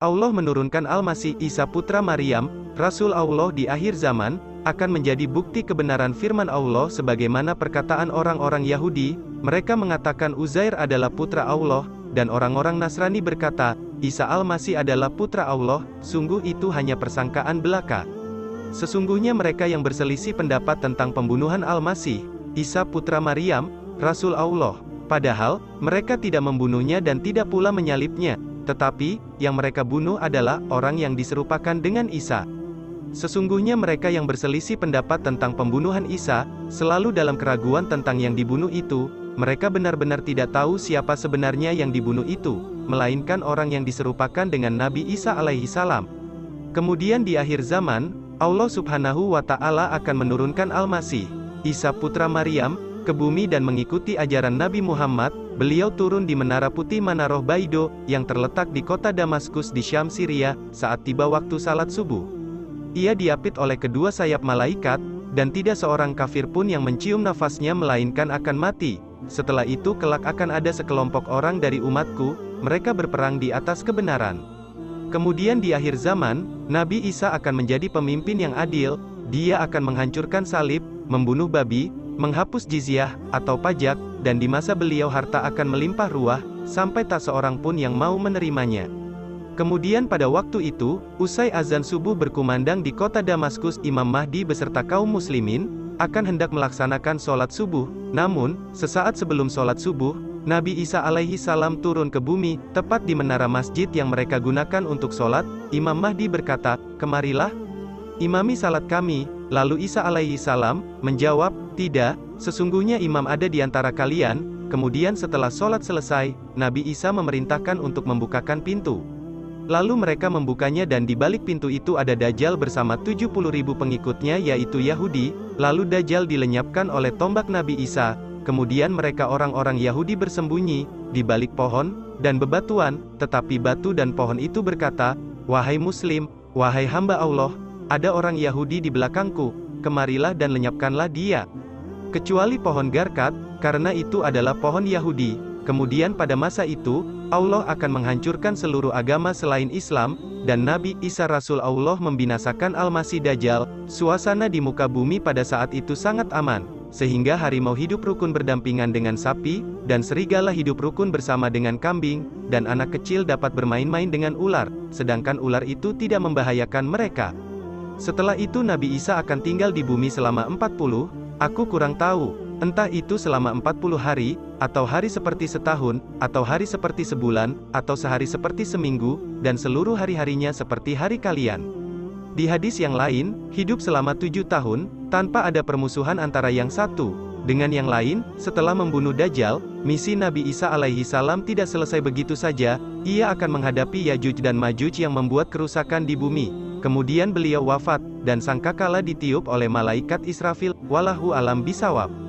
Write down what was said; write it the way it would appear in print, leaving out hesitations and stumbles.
Allah menurunkan Al-Masih Isa putra Maryam, Rasul Allah di akhir zaman, akan menjadi bukti kebenaran firman Allah sebagaimana perkataan orang-orang Yahudi. Mereka mengatakan Uzair adalah putra Allah, dan orang-orang Nasrani berkata, Isa Al-Masih adalah putra Allah. Sungguh itu hanya persangkaan belaka. Sesungguhnya mereka yang berselisih pendapat tentang pembunuhan Al-Masih Isa putra Maryam, Rasul Allah, padahal mereka tidak membunuhnya dan tidak pula menyalibnya, tetapi yang mereka bunuh adalah orang yang diserupakan dengan Isa. Sesungguhnya mereka yang berselisih pendapat tentang pembunuhan Isa selalu dalam keraguan tentang yang dibunuh itu. Mereka benar-benar tidak tahu siapa sebenarnya yang dibunuh itu, melainkan orang yang diserupakan dengan Nabi Isa alaihi salam. Kemudian di akhir zaman, Allah subhanahu wa ta'ala akan menurunkan Al-Masih Isa putra Maryam ke bumi dan mengikuti ajaran Nabi Muhammad. Beliau turun di Menara Putih Manaroh Baido, yang terletak di kota Damaskus di Syam Syria, saat tiba waktu salat subuh. Ia diapit oleh kedua sayap malaikat, dan tidak seorang kafir pun yang mencium nafasnya melainkan akan mati. Setelah itu kelak akan ada sekelompok orang dari umatku, mereka berperang di atas kebenaran. Kemudian di akhir zaman, Nabi Isa akan menjadi pemimpin yang adil. Dia akan menghancurkan salib, membunuh babi, menghapus jizyah, atau pajak, dan di masa beliau harta akan melimpah ruah, sampai tak seorang pun yang mau menerimanya. Kemudian pada waktu itu, usai azan subuh berkumandang di kota Damaskus, Imam Mahdi beserta kaum muslimin, akan hendak melaksanakan sholat subuh. Namun, sesaat sebelum sholat subuh, Nabi Isa alaihi salam turun ke bumi, tepat di menara masjid yang mereka gunakan untuk sholat. Imam Mahdi berkata, "Kemarilah, imami salat kami." Lalu Isa alaihi salam menjawab, "Tidak, sesungguhnya imam ada di antara kalian." Kemudian setelah sholat selesai, Nabi Isa memerintahkan untuk membukakan pintu. Lalu mereka membukanya dan di balik pintu itu ada Dajjal bersama 70.000 pengikutnya yaitu Yahudi. Lalu Dajjal dilenyapkan oleh tombak Nabi Isa. Kemudian mereka orang-orang Yahudi bersembunyi di balik pohon dan bebatuan, tetapi batu dan pohon itu berkata, "Wahai Muslim, wahai hamba Allah, ada orang Yahudi di belakangku, kemarilah dan lenyapkanlah dia." Kecuali pohon Garkat, karena itu adalah pohon Yahudi. Kemudian pada masa itu, Allah akan menghancurkan seluruh agama selain Islam, dan Nabi Isa Rasul Allah membinasakan Al-Masih Dajjal. Suasana di muka bumi pada saat itu sangat aman, sehingga harimau hidup rukun berdampingan dengan sapi, dan serigala hidup rukun bersama dengan kambing, dan anak kecil dapat bermain-main dengan ular, sedangkan ular itu tidak membahayakan mereka. Setelah itu Nabi Isa akan tinggal di bumi selama 40, aku kurang tahu, entah itu selama 40 hari, atau hari seperti setahun, atau hari seperti sebulan, atau sehari seperti seminggu, dan seluruh hari-harinya seperti hari kalian. Di hadis yang lain, hidup selama 7 tahun, tanpa ada permusuhan antara yang satu dengan yang lain. Setelah membunuh Dajjal, misi Nabi Isa alaihi salam tidak selesai begitu saja. Ia akan menghadapi Yajuj dan Majuj yang membuat kerusakan di bumi. Kemudian beliau wafat, dan sangkakala ditiup oleh malaikat Israfil. Wallahu alam bisawab.